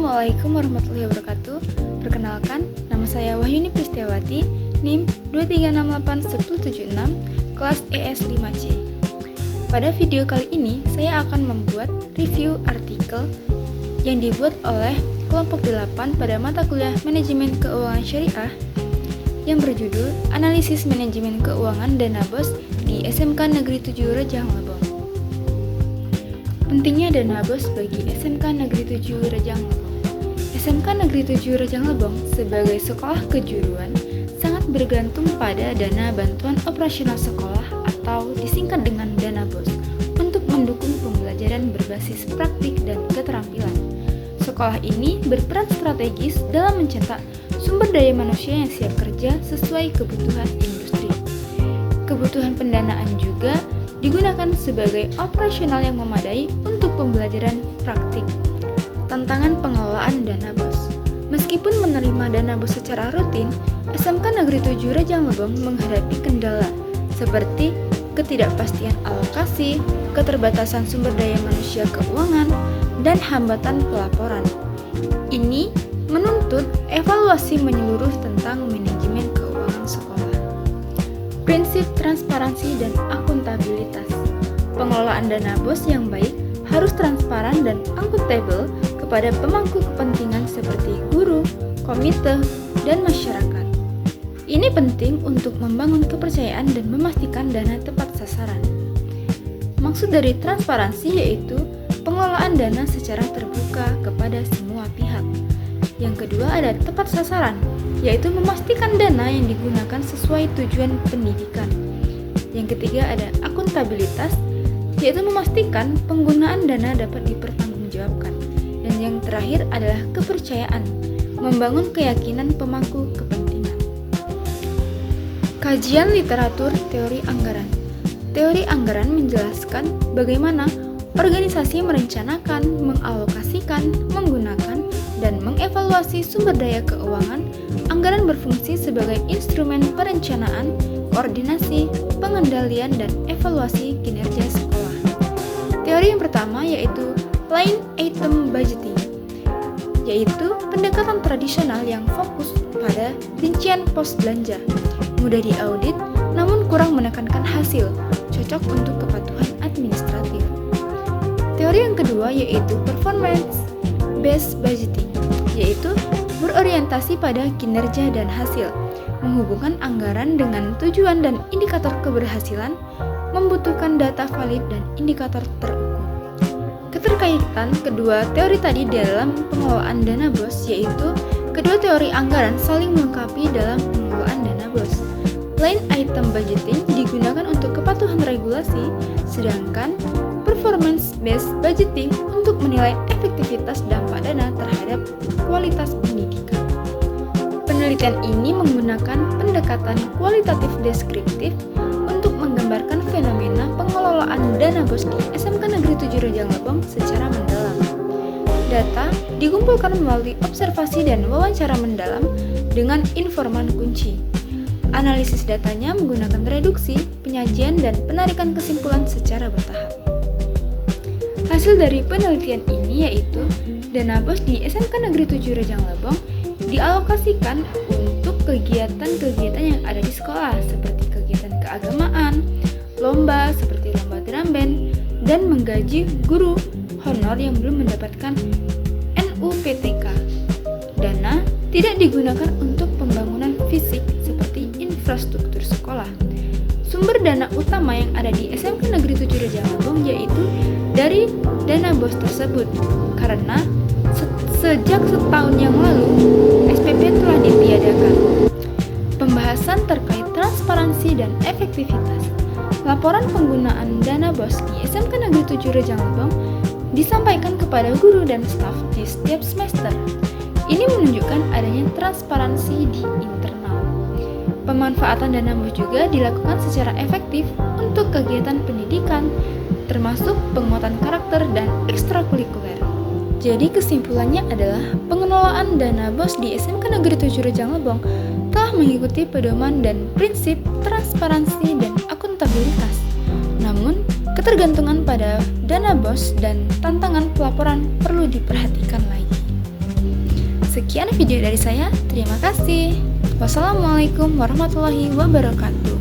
Assalamualaikum warahmatullahi wabarakatuh. Perkenalkan, nama saya Wahyuni Pristiawati, NIM 23681076, kelas ES 5C. Pada video kali ini, saya akan membuat review artikel yang dibuat oleh kelompok 8 pada mata kuliah Manajemen Keuangan Syariah yang berjudul Analisis Manajemen Keuangan Dana BOS di SMK Negeri 7 Rejang Lebong. Pentingnya dana BOS bagi SMK Negeri 7 Rejang Lebong. SMK Negeri 7 Rejang Lebong sebagai sekolah kejuruan sangat bergantung pada dana bantuan operasional sekolah atau disingkat dengan dana BOS untuk mendukung pembelajaran berbasis praktik dan keterampilan. Sekolah ini berperan strategis dalam mencetak sumber daya manusia yang siap kerja sesuai kebutuhan industri. Kebutuhan pendanaan juga digunakan sebagai operasional yang memadai untuk pembelajaran praktik. Tantangan pengelolaan dana BOS. Meskipun menerima dana BOS secara rutin, SMK Negeri 7 Rejang Lebong menghadapi kendala seperti ketidakpastian alokasi, keterbatasan sumber daya manusia keuangan, dan hambatan pelaporan. Ini menuntut evaluasi menyeluruh tentang manajemen keuangan sekolah. Prinsip transparansi dan akuntabilitas. Pengelolaan dana BOS yang baik harus transparan dan akuntabel kepada pemangku kepentingan seperti guru, komite, dan masyarakat. Ini penting untuk membangun kepercayaan dan memastikan dana tepat sasaran. Maksud dari transparansi yaitu pengelolaan dana secara terbuka kepada semua pihak. Yang kedua ada tepat sasaran, yaitu memastikan dana yang digunakan sesuai tujuan pendidikan. Yang ketiga ada akuntabilitas, yaitu memastikan penggunaan dana dapat dipertanggungjawabkan. Dan yang terakhir adalah kepercayaan, membangun keyakinan pemangku kepentingan. Kajian literatur teori anggaran. Teori anggaran menjelaskan bagaimana organisasi merencanakan, mengalokasikan, menggunakan, dan mengevaluasi sumber daya keuangan. Anggaran berfungsi sebagai instrumen perencanaan, koordinasi, pengendalian, dan evaluasi kinerja sekolah. Teori yang pertama yaitu line item budgeting, yaitu pendekatan tradisional yang fokus pada rincian pos belanja, mudah diaudit namun kurang menekankan hasil, cocok untuk kepatuhan administratif. Teori yang kedua yaitu performance based budgeting, yaitu berorientasi pada kinerja dan hasil, menghubungkan anggaran dengan tujuan dan indikator keberhasilan, membutuhkan data valid dan indikator terukur. Keterkaitan kedua teori tadi dalam pengelolaan dana BOS yaitu kedua teori anggaran saling melengkapi dalam pengelolaan dana BOS. Line item budgeting digunakan untuk kepatuhan regulasi, sedangkan performance based budgeting untuk menilai efektivitas dampak dana terhadap kualitas pendidikan. Penelitian ini menggunakan pendekatan kualitatif deskriptif untuk menggambarkan fenomena pengelolaan dana BOS di SMK Negeri 7 Rejang Lebong secara mendalam. Data dikumpulkan melalui observasi dan wawancara mendalam dengan informan kunci. Analisis datanya menggunakan reduksi, penyajian, dan penarikan kesimpulan secara bertahap. Hasil dari penelitian ini yaitu dana BOS di SMK Negeri 7 Rejang Lebong dialokasikan untuk kegiatan-kegiatan yang ada di sekolah seperti kegiatan keagamaan, lomba seperti lomba drum band, dan menggaji guru honor yang belum mendapatkan NUPTK. Dana tidak digunakan untuk pembangunan fisik seperti infrastruktur sekolah. Sumber dana utama yang ada di SMK Negeri 7 Rejang Lebong yaitu dari dana BOS tersebut, karena sejak setahun yang lalu SPP telah ditiadakan. Pembahasan terkait transparansi dan efektivitas. Laporan penggunaan dana BOS di SMK Negeri 7 Rejang Lebong disampaikan kepada guru dan staf di setiap semester. Ini menunjukkan adanya transparansi di internal. Pemanfaatan dana BOS juga dilakukan secara efektif untuk kegiatan pendidikan, termasuk penguatan karakter dan ekstrakurikuler. Jadi kesimpulannya adalah pengelolaan dana BOS di SMK Negeri 7 Rejang Lebong telah mengikuti pedoman dan prinsip transparansi dan akuntabilitas. Namun, ketergantungan pada dana BOS dan tantangan pelaporan perlu diperhatikan lagi. Sekian video dari saya, terima kasih. Wassalamualaikum warahmatullahi wabarakatuh.